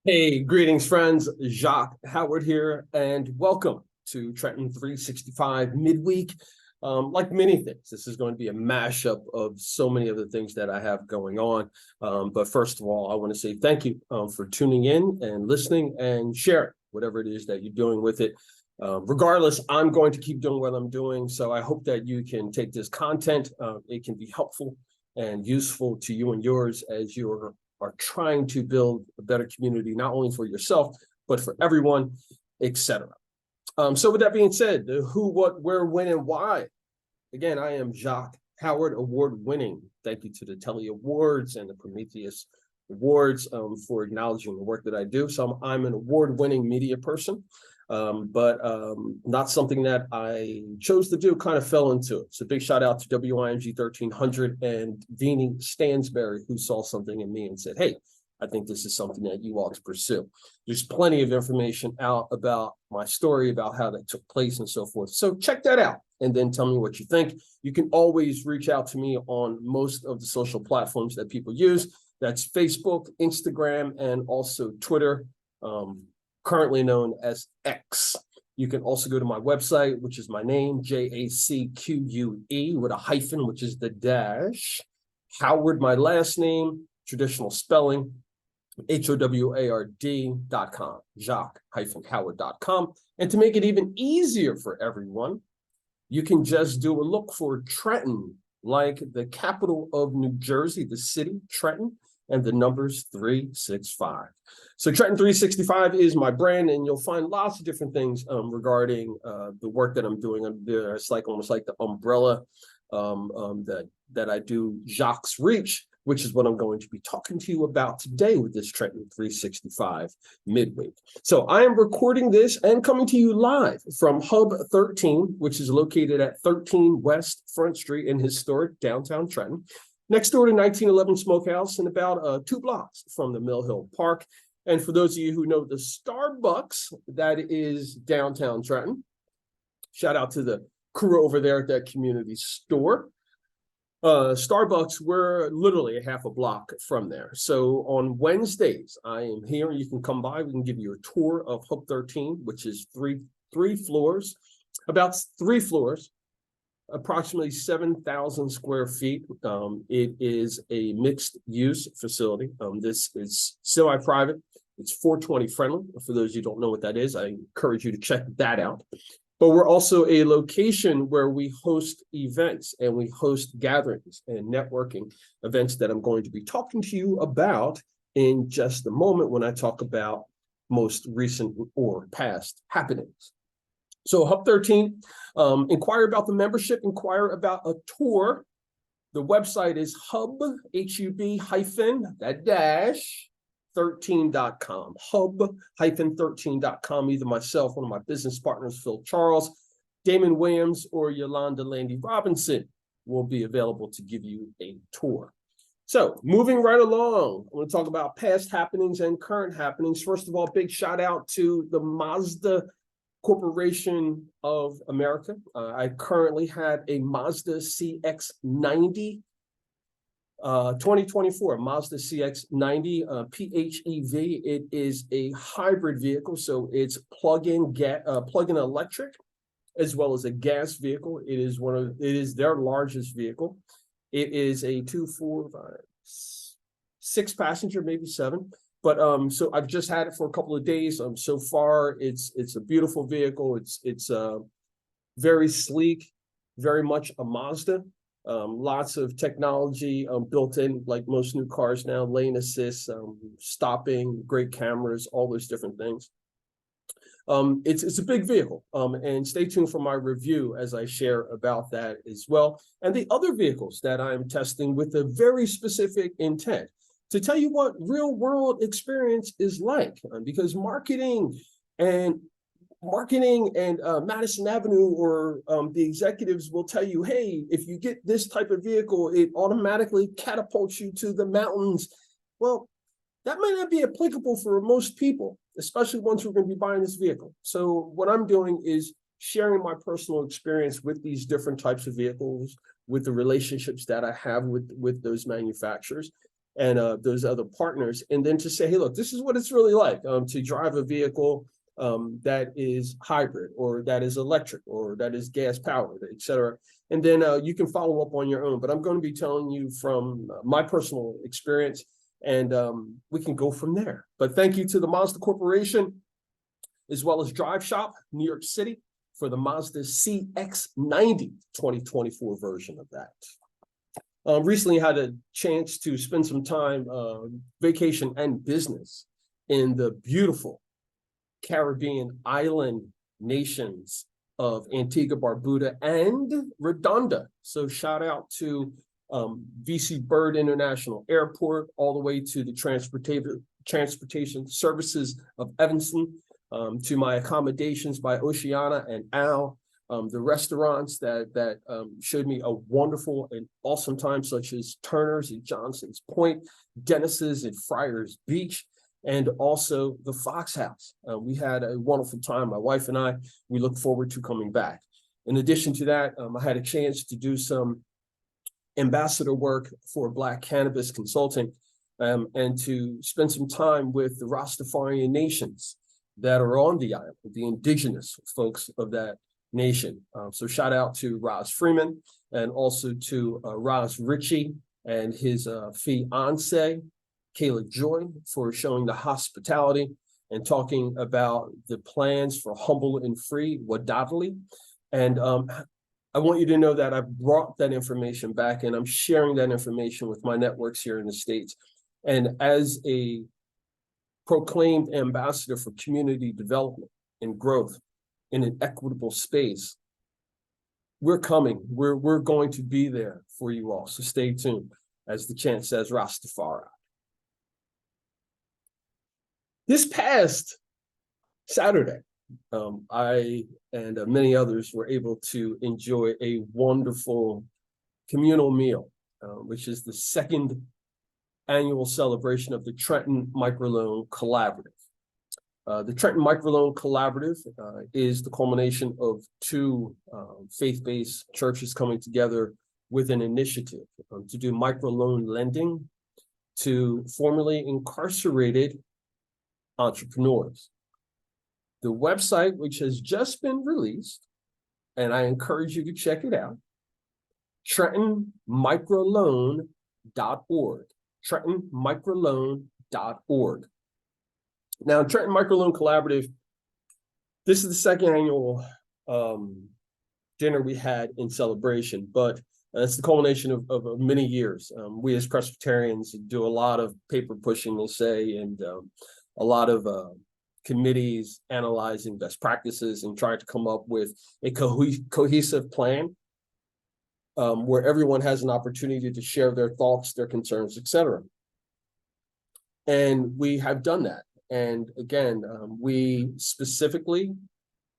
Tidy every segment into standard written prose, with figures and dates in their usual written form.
Hey, greetings, friends. Jacques Howard here, and welcome to Trenton 365 midweek. Like many things, this is going to be a mashup of so many of the things that I have going on. But first of all, I want to say thank you for tuning in and listening and sharing whatever it is that you're doing with it. Regardless, I'm going to keep doing what I'm doing. So I hope that you can take this content. It can be helpful and useful to you and yours as you're are trying to build a better community, not only for yourself, but for everyone, etc. So with that being said, the who, what, where, when, and why. Again, I am Jacques Howard, award-winning. Thank you to the Telly Awards and the Prometheus Awards for acknowledging the work that I do. So I'm an award-winning media person, but not something that I chose to do, kind of fell into it. So big shout out to WIMG 1300 and Deanie Stansberry, who saw something in me and said, hey, I think this is something that you ought to pursue. There's plenty of information out about my story, about how that took place and so forth. So check that out and then tell me what you think. You can always reach out to me on most of the social platforms that people use. That's Facebook, Instagram, and also Twitter, currently known as X. You can also go to my website, which is my name, JACQUE, with a hyphen, which is the dash. Howard, my last name, traditional spelling, HOWARD.com, Jacques-Howard.com. And to make it even easier for everyone, you can just do a look for Trenton, like the capital of New Jersey, the city, Trenton, and the numbers 365. So Trenton 365 is my brand, and you'll find lots of different things regarding the work that I'm doing under there. It's like almost like the umbrella that I do, R.E.A.C.H, which is what I'm going to be talking to you about today with this Trenton 365 midweek. So I am recording this and coming to you live from Hub 13, which is located at 13 West Front Street in historic downtown Trenton, next door to 1911 Smokehouse and about 2 blocks from the Mill Hill Park. And for those of you who know the Starbucks that is downtown Trenton, shout out to the crew over there at that community store. Starbucks, we're literally a half a block from there. So on Wednesdays, I am here. You can come by. We can give you a tour of Hub 13, which is three floors, about 3 floors, approximately 7,000 square feet. It is a mixed use facility. This is semi-private. It's 420 friendly. For those of you who don't know what that is, I encourage you to check that out. But we're also a location where we host events and we host gatherings and networking events that I'm going to be talking to you about in just a moment when I talk about most recent or past happenings. So Hub 13, inquire about the membership, inquire about a tour. The website is hub-13.com, hub-13.com. Either myself, one of my business partners, Phil Charles, Damon Williams, or Yolanda Landy Robinson will be available to give you a tour. So moving right along, I want to talk about past happenings and current happenings. First of all, big shout out to the Mazda Corporation of America. I currently have a Mazda CX-90 2024 Mazda CX-90 PHEV. It is a hybrid vehicle, so it's plug-in electric as well as a gas vehicle. It is their largest vehicle. It is a 2, 4, 5, 6 passenger, maybe 7. But so I've just had it for a couple of days. So far, it's a beautiful vehicle. It's very sleek, very much a Mazda. Lots of technology built in, like most new cars now, lane assist, stopping, great cameras, all those different things. It's a big vehicle, and stay tuned for my review as I share about that as well. And the other vehicles that I'm testing with a very specific intent to tell you what real world experience is like, because marketing and Madison Avenue or the executives will tell you, hey, if you get this type of vehicle, it automatically catapults you to the mountains. Well, that might not be applicable for most people, especially ones who are going to be buying this vehicle. So what I'm doing is sharing my personal experience with these different types of vehicles, with the relationships that I have with those manufacturers, and those other partners, and then to say, hey, look, this is what it's really like to drive a vehicle that is hybrid, or that is electric, or that is gas powered, et cetera. And then you can follow up on your own. But I'm going to be telling you from my personal experience, and we can go from there. But thank you to the Mazda Corporation, as well as Drive Shop, New York City, for the Mazda CX-90 2024 version of that. Recently had a chance to spend some time, vacation and business, in the beautiful Caribbean island nations of Antigua, Barbuda, and Redonda. So shout out to VC Bird International Airport, all the way to the transportation services of Evanston, to my accommodations by Oceana and Al, the restaurants that showed me a wonderful and awesome time, such as Turner's at Johnson's Point, Dennis's at Friars Beach, and also the Fox House. We had a wonderful time, my wife and I. We look forward to coming back. In addition to that, I had a chance to do some ambassador work for Black Cannabis Consulting, and to spend some time with the Rastafarian nations that are on the island, the indigenous folks of that nation. So shout out to Roz Freeman, and also to Roz Ritchie and his fiance, Kayla Joy, for showing the hospitality and talking about the plans for Humble and Free, Wadadali. And I want you to know that I brought that information back, and I'm sharing that information with my networks here in the States. And as a proclaimed ambassador for community development and growth in an equitable space, we're coming. We're going to be there for you all. So stay tuned. As the chant says, Rastafari. This past Saturday, I and many others were able to enjoy a wonderful communal meal, which is the second annual celebration of the Trenton Microloan Collaborative. The Trenton Microloan Collaborative is the culmination of two faith-based churches coming together with an initiative to do microloan lending to formerly incarcerated entrepreneurs. The website, which has just been released, and I encourage you to check it out, TrentonMicroloan.org. TrentonMicroloan.org. Now, Trenton Microloan Collaborative, this is the second annual dinner we had in celebration, but it's the culmination of many years. We as Presbyterians do a lot of paper pushing, we'll say, and a lot of committees analyzing best practices and trying to come up with a cohesive plan where everyone has an opportunity to share their thoughts, their concerns, etc. And we have done that. And again, we specifically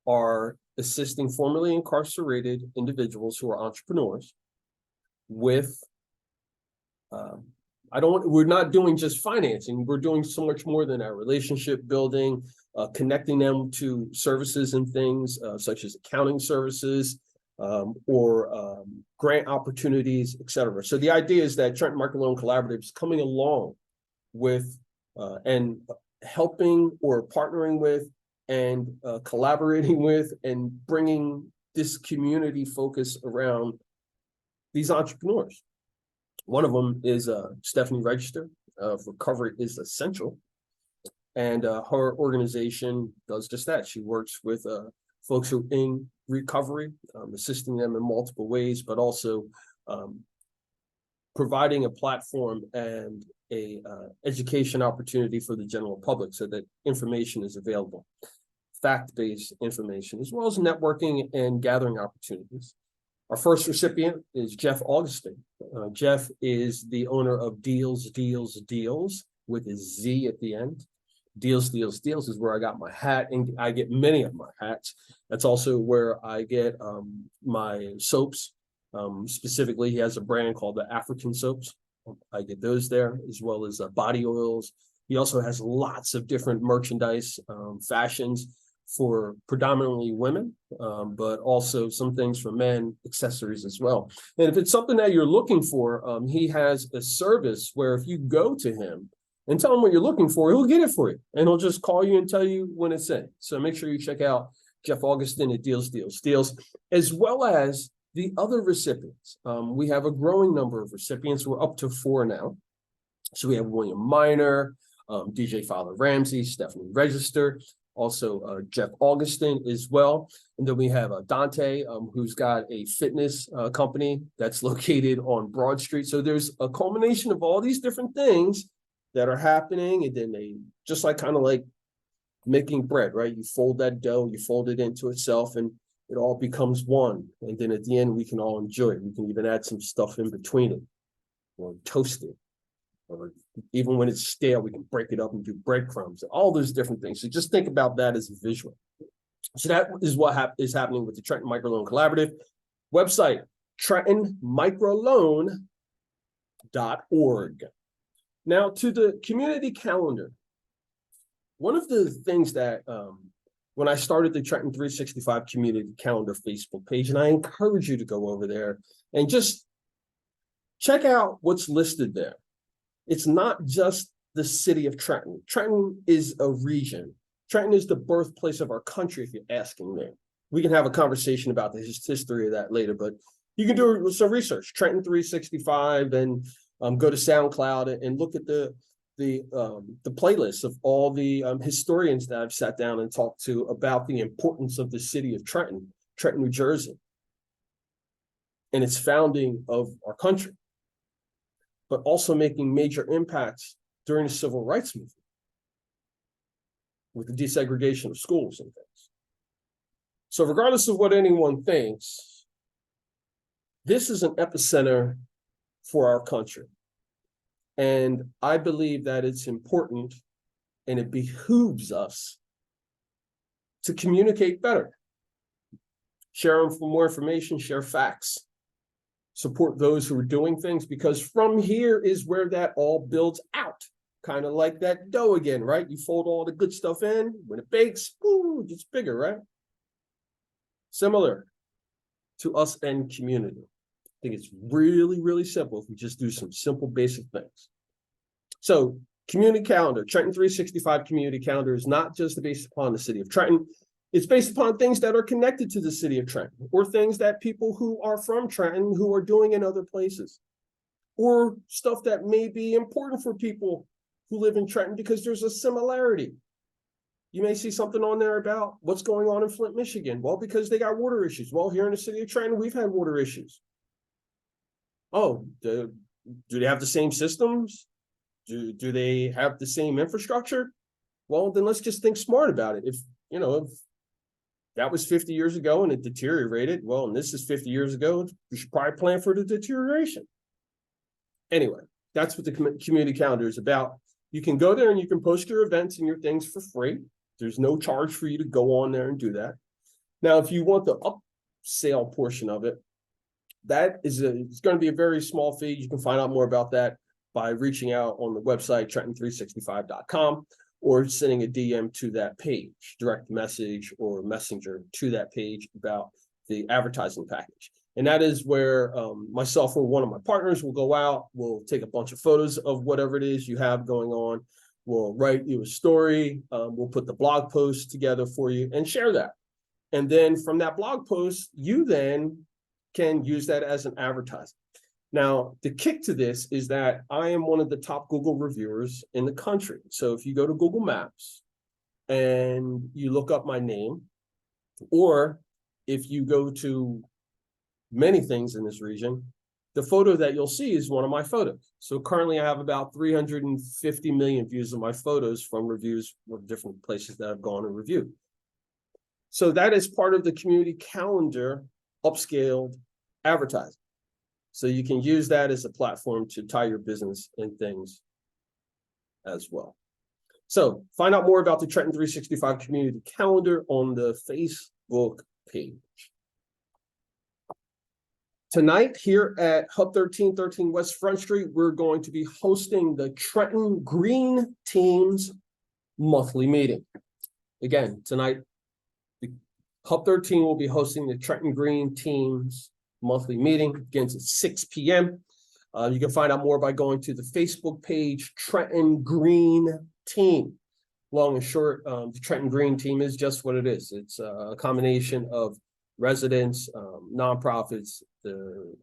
are assisting formerly incarcerated individuals who are entrepreneurs with, we're not doing just financing, we're doing so much more than that: relationship building, connecting them to services and things such as accounting services, or grant opportunities, etc. So the idea is that Trenton Microloan Collaborative is coming along with and helping or partnering with and collaborating with and bringing this community focus around these entrepreneurs. One of them is Stephanie Register of Recovery is Essential. And her organization does just that. She works with folks who are in recovery, assisting them in multiple ways, but also providing a platform and a education opportunity for the general public so that information is available, fact-based information, as well as networking and gathering opportunities. Our first recipient is Jeff Augustine. Jeff is the owner of Deals, Deals, Deals with a Z at the end. Deals, Deals, Deals is where I got my hat, and I get many of my hats. That's also where I get my soaps. Specifically, he has a brand called the African Soaps. I get those there, as well as body oils. He also has lots of different merchandise, fashions for predominantly women, but also some things for men, accessories as well. And if it's something that you're looking for, he has a service where if you go to him and tell him what you're looking for, he'll get it for you. And he'll just call you and tell you when it's in. So make sure you check out Jeff Augustin at Deals, as well as the other recipients. We have a growing number of recipients. We're up to 4 now. So we have William Miner, DJ Fowler Ramsey, Stephanie Register, also Jeff Augustin as well. And then we have Dante, who's got a fitness company that's located on Broad Street. So there's a culmination of all these different things that are happening. And then they just kind of like making bread, right? You fold that dough, you fold it into itself, and it all becomes one. And then at the end, we can all enjoy it. We can even add some stuff in between it or toast it. Or even when it's stale, we can break it up and do breadcrumbs, all those different things. So just think about that as a visual. So that is what is happening with the Trenton Microloan Collaborative. Website, trentonmicroloan.org. Now to the community calendar. One of the things that when I started the Trenton 365 community calendar Facebook page, and I encourage you to go over there and just check out what's listed there. It's not just the city of Trenton. Trenton is a region. Trenton is the birthplace of our country, if you're asking me. We can have a conversation about the history of that later, but you can do some research, Trenton 365, and go to SoundCloud and look at the playlist of all the historians that I've sat down and talked to about the importance of the city of Trenton, New Jersey, and its founding of our country, but also making major impacts during the civil rights movement with the desegregation of schools and things. So regardless of what anyone thinks, this is an epicenter for our country. And I believe that it's important and it behooves us to communicate better, share more information, share facts, support those who are doing things, because from here is where that all builds out. Kind of like that dough again, right? You fold all the good stuff in, when it bakes, ooh, it gets bigger, right? Similar to us and community. I think it's really, really simple if we just do some simple basic things. So community calendar, Trenton 365 community calendar is not just based upon the city of Trenton. It's based upon things that are connected to the city of Trenton, or things that people who are from Trenton who are doing in other places, or stuff that may be important for people who live in Trenton because there's a similarity. You may see something on there about what's going on in Flint, Michigan. Well, because they got water issues. Well, here in the city of Trenton, we've had water issues. Oh, do they have the same systems? Do they have the same infrastructure? Well, then let's just think smart about it. If that was 50 years ago and it deteriorated, well, and this is 50 years ago, we should probably plan for the deterioration. Anyway, that's what the community calendar is about. You can go there and you can post your events and your things for free. There's no charge for you to go on there and do that. Now, if you want the upsell portion of it, that is it's going to be a very small fee. You can find out more about that by reaching out on the website, trenton365.com, or sending a DM to that page, direct message or messenger to that page about the advertising package. And that is where myself or one of my partners will go out, we'll take a bunch of photos of whatever it is you have going on. We'll write you a story. We'll put the blog post together for you and share that. And then from that blog post, you then can use that as an advertisement. Now, the kick to this is that I am one of the top Google reviewers in the country. So if you go to Google Maps and you look up my name, or if you go to many things in this region, the photo that you'll see is one of my photos. So currently I have about 350 million views of my photos from reviews of different places that I've gone and reviewed. So that is part of the community calendar upscaled advertising. So you can use that as a platform to tie your business in things as well. So find out more about the Trenton 365 community calendar on the Facebook page. Tonight here at Hub 1313 West Front Street, we're going to be hosting the Trenton Green Team's monthly meeting. Again, tonight Hub 13 will be hosting the Trenton Green Team's monthly meeting. Begins at 6 p.m. You can find out more by going to the Facebook page, Trenton Green Team. Long and short, the Trenton Green Team is just what it is. It's a combination of residents, nonprofits. The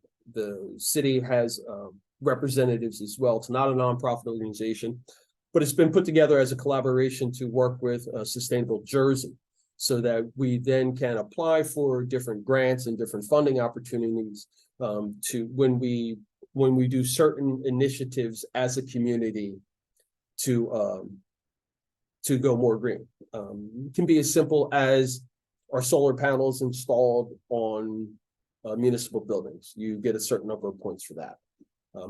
city has representatives as well. It's not a nonprofit organization, but it's been put together as a collaboration to work with Sustainable Jersey, so that we then can apply for different grants and different funding opportunities to when we do certain initiatives as a community to go more green. It can be as simple as our solar panels installed on municipal buildings. You get a certain number of points for that.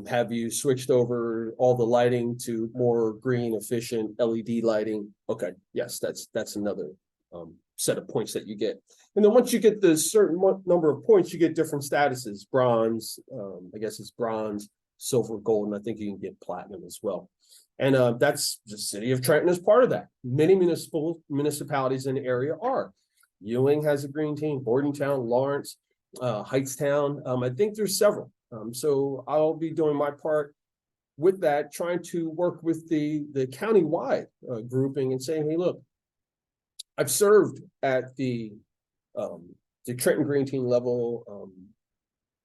Have you switched over all the lighting to more green, efficient LED lighting? Okay, yes, that's another set of points that you get. And then once you get the certain number of points, you get different statuses. Bronze, I guess it's bronze, silver, gold, and I think you can get platinum as well. And that's the city of Trenton is part of that. Many municipalities in the area are. Ewing has a green team, Bordentown, Lawrence, Heightstown. I think there's several. So I'll be doing my part with that, trying to work with the county-wide grouping and saying, hey, look, I've served at the Trenton Green Team level,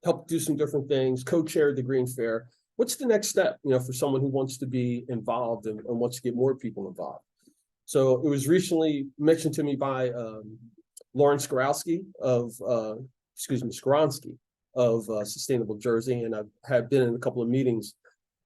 helped do some different things, co-chaired the Green Fair. What's the next step, for someone who wants to be involved and wants to get more people involved? So it was recently mentioned to me by Lauren Skorowski of, Skoronsky of Sustainable Jersey, and I have been in a couple of meetings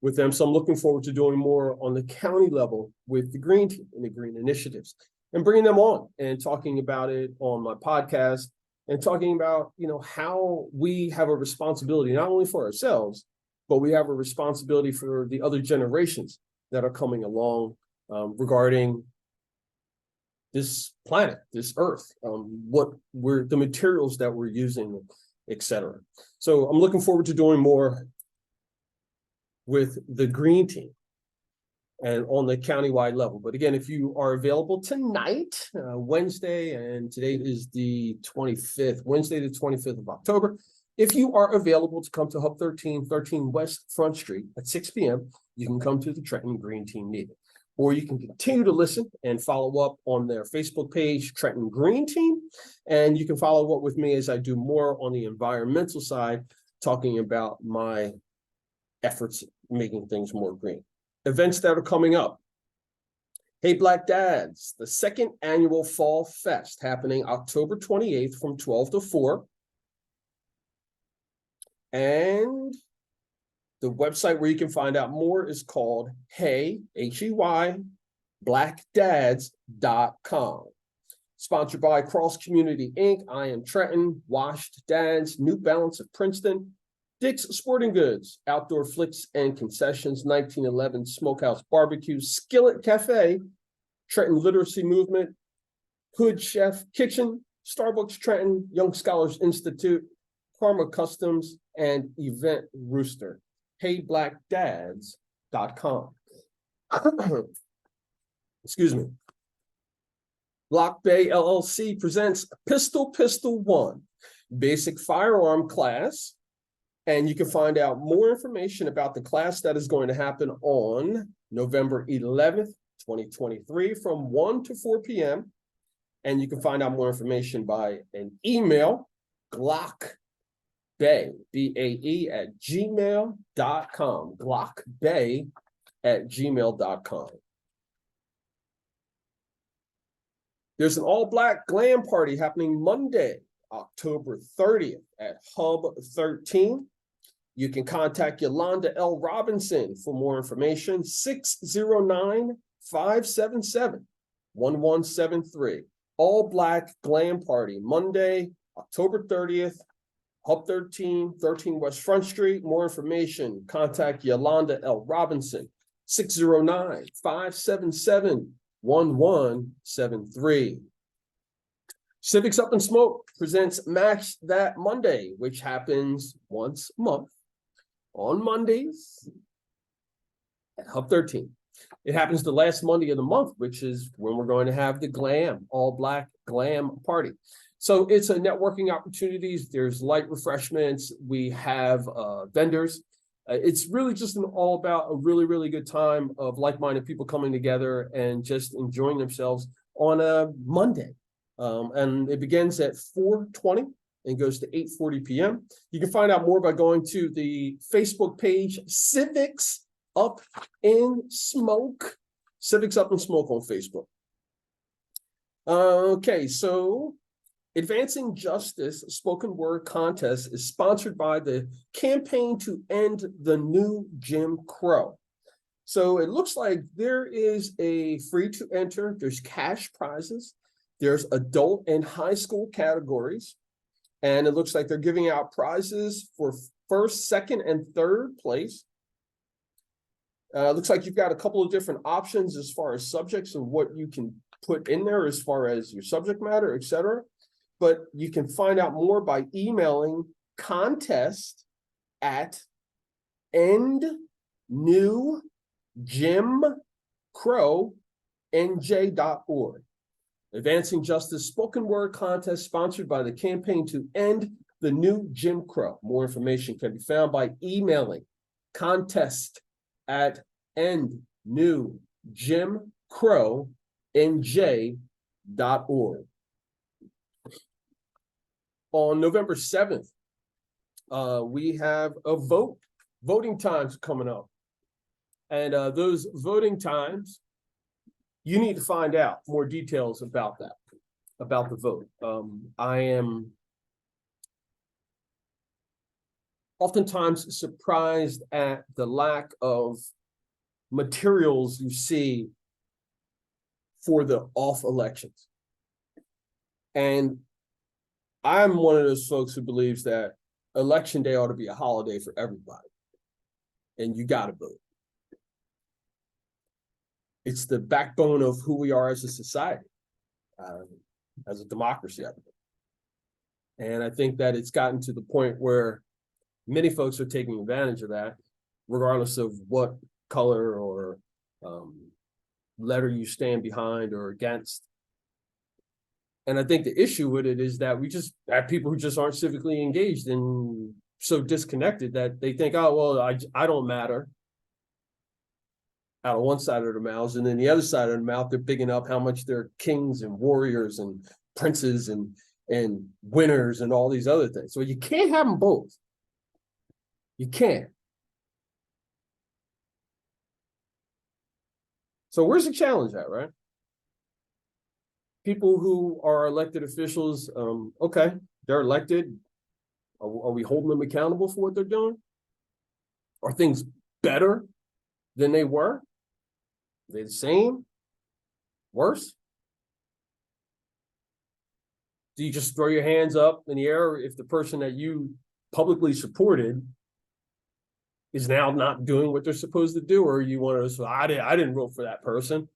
with them. So I'm looking forward to doing more on the county level with the Green Team and the Green Initiatives, and bringing them on and talking about it on my podcast, and talking about, how we have a responsibility, not only for ourselves, but we have a responsibility for the other generations that are coming along regarding this planet, this earth, the materials that we're using, etc. So I'm looking forward to doing more with the Green Team and on the countywide level. But again, if you are available tonight, Wednesday, and today is the 25th, Wednesday, the 25th of October, if you are available to come to Hub 13 West Front Street at 6 p.m., you can come to the Trenton Green Team meeting. Or you can continue to listen and follow up on their Facebook page, Trenton Green Team. And you can follow up with me as I do more on the environmental side, talking about my efforts making things more green. Events that are coming up. Hey Black Dads, the second annual Fall Fest happening October 28th from 12 to 4. And the website where you can find out more is called Hey, H-E-Y, blackdads.com. Sponsored by Cross Community Inc. I Am Trenton, Washed Dads, New Balance of Princeton, Dick's Sporting Goods, Outdoor Flicks and Concessions, 1911 Smokehouse Barbecue, Skillet Cafe, Trenton Literacy Movement, Hood Chef Kitchen, Starbucks Trenton, Young Scholars Institute, Karma Customs, and Event Rooster. HeyBlackDads.com. Excuse me. Block Bay LLC presents Pistol 1, basic firearm class. And you can find out more information about the class that is going to happen on November 11th, 2023 from 1 to 4 p.m. And you can find out more information by an email, GlockBay, B-A-E, at gmail.com, GlockBay at gmail.com. There's an all-black glam party happening Monday, October 30th at Hub 13. You can contact Yolanda L. Robinson for more information, 609-577-1173. All-black glam party, Monday, October 30th, Hub 13 West Front Street. More information, contact Yolanda L. Robinson, 609-577-1173. Civics Up in Smoke presents Match That Monday, which happens once a month on Mondays at Hub 13. It happens the last Monday of the month, which is when we're going to have the glam, all-black glam party. So it's a networking opportunities. There's light refreshments. We have vendors. It's really just all about a really, really good time of like-minded people coming together and just enjoying themselves on a Monday. And it begins at 4:20 and goes to 8:40 p.m. You can find out more by going to the Facebook page, Civics Up in Smoke. Civics Up in Smoke on Facebook. Okay, so Advancing Justice Spoken Word Contest is sponsored by the Campaign to End the New Jim Crow. So it looks like there is a free to enter. There's cash prizes. There's adult and high school categories. And it looks like they're giving out prizes for first, second, and third place. Looks like you've got a couple of different options as far as subjects of what you can put in there as far as your subject matter, etc. But you can find out more by emailing contest@endnewjimcrownj.org. Advancing Justice Spoken Word Contest sponsored by the Campaign to End the New Jim Crow. More information can be found by emailing contest@endnewjimcrownj.org. On November 7th, we have a voting times coming up. And those voting times, you need to find out more details about that, about the vote. I am oftentimes surprised at the lack of materials you see for the off elections. And I'm one of those folks who believes that election day ought to be a holiday for everybody. And you got to vote. It's the backbone of who we are as a society, as a democracy. And I think that it's gotten to the point where many folks are taking advantage of that, regardless of what color or letter you stand behind or against. And I think the issue with it is that we just have people who just aren't civically engaged and so disconnected that they think, oh, well, I don't matter, out of one side of their mouths, and then the other side of their mouth, they're bigging up how much they're kings and warriors and princes and winners and all these other things. So you can't have them both. You can't. So where's the challenge at, right? People who are elected officials, okay, they're elected. Are we holding them accountable for what they're doing? Are things better than they were? Are they the same? Worse? Do you just throw your hands up in the air if the person that you publicly supported is now not doing what they're supposed to do? Or you want to say, I didn't vote for that person?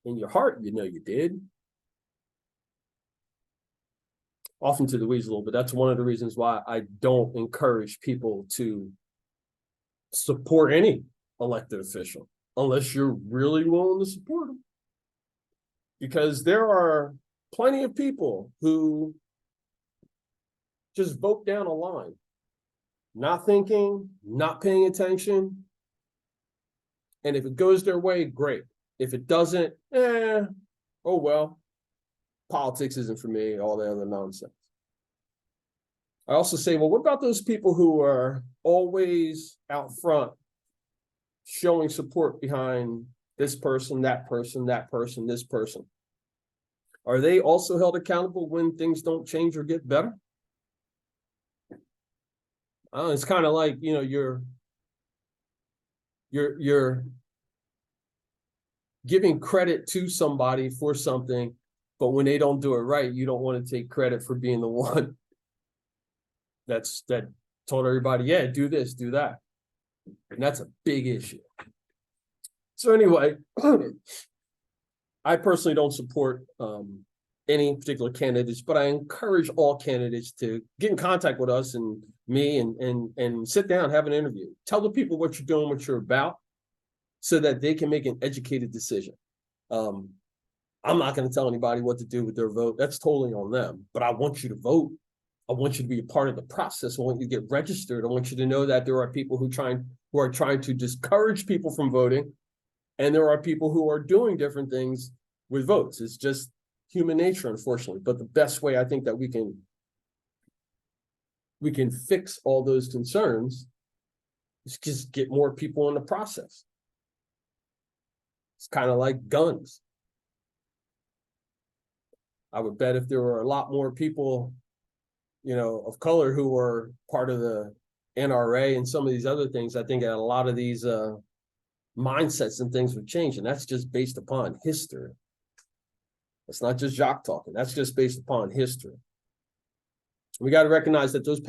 In your heart, you know you did. Off into the weeds a little bit. That's one of the reasons why I don't encourage people to support any elected official unless you're really willing to support them. Because there are plenty of people who just vote down a line, not thinking, not paying attention. And if it goes their way, great. If it doesn't, oh well. Politics isn't for me, all the other nonsense. I also say, well, what about those people who are always out front showing support behind this person, that person, that person, this person? Are they also held accountable when things don't change or get better? It's kind of like, you know, you're giving credit to somebody for something, but when they don't do it right, you don't want to take credit for being the one that told everybody, yeah, do this, do that. And that's a big issue. So anyway, I personally don't support any particular candidates, but I encourage all candidates to get in contact with us and me and sit down, have an interview. Tell the people what you're doing, what you're about, so that they can make an educated decision. I'm not going to tell anybody what to do with their vote. That's totally on them. But I want you to vote. I want you to be a part of the process. I want you to get registered. I want you to know that there are people who are trying to discourage people from voting, and there are people who are doing different things with votes. It's just human nature, unfortunately. But the best way I think that we can fix all those concerns is just get more people in the process. It's kind of like guns. I would bet if there were a lot more people, of color who were part of the NRA and some of these other things, I think that a lot of these mindsets and things would change. And that's just based upon history. It's not just Jacques talking. That's just based upon history. We got to recognize that those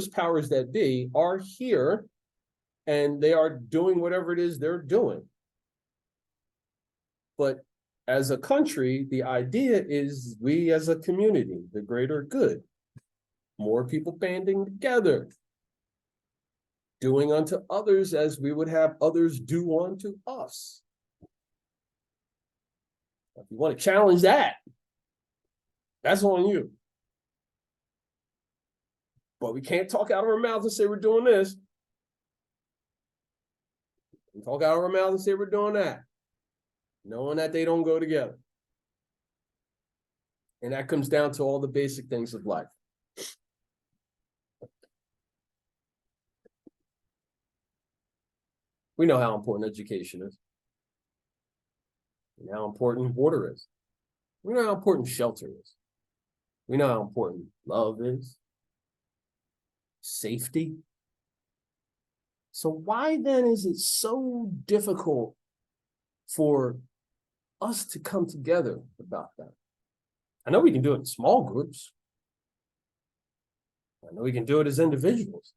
powers that be are here, and they are doing whatever it is they're doing. But as a country, the idea is we as a community, the greater good, more people banding together, doing unto others as we would have others do unto us. If you want to challenge that, that's on you. But we can't talk out of our mouth and say we're doing this. We talk out of our mouth and say we're doing that, knowing that they don't go together. And that comes down to all the basic things of life. We know how important education is. We know how important water is. We know how important shelter is. We know how important love is. Safety. So why then is it so difficult for us to come together about that? I know we can do it in small groups. I know we can do it as individuals.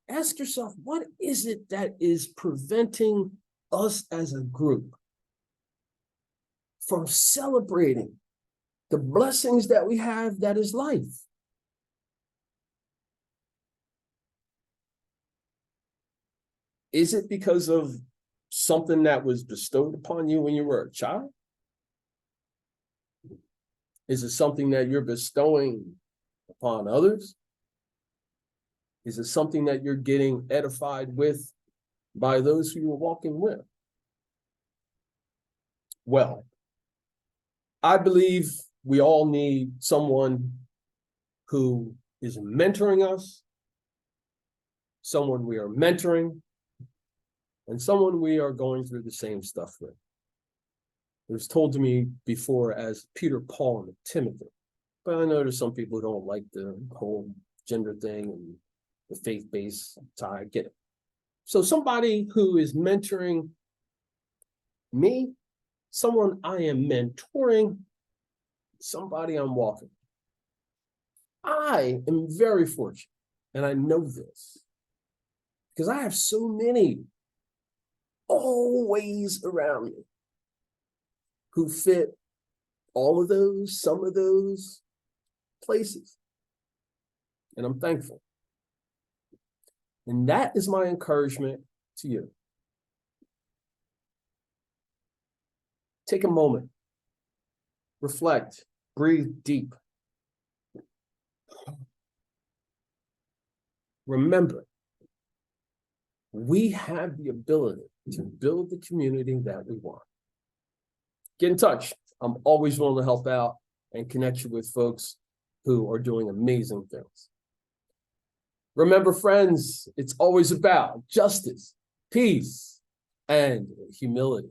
Ask yourself, what is it that is preventing us as a group from celebrating the blessings that we have that is life? Is it because of something that was bestowed upon you when you were a child? Is it something that you're bestowing upon others? Is it something that you're getting edified with by those who you're walking with? Well, I believe we all need someone who is mentoring us, someone we are mentoring, and someone we are going through the same stuff with. It was told to me before as Peter, Paul, and Timothy. But I know there's some people who don't like the whole gender thing and the faith-based tie. I get it. So somebody who is mentoring me, someone I am mentoring, somebody I'm walking. I am very fortunate, and I know this, because I have so many always around me who fit all of those, some of those places. And I'm thankful. And that is my encouragement to you. Take a moment, reflect, breathe deep. Remember, we have the ability to build the community that we want. Get in touch. I'm always willing to help out and connect you with folks who are doing amazing things. Remember, friends, it's always about justice, peace, and humility.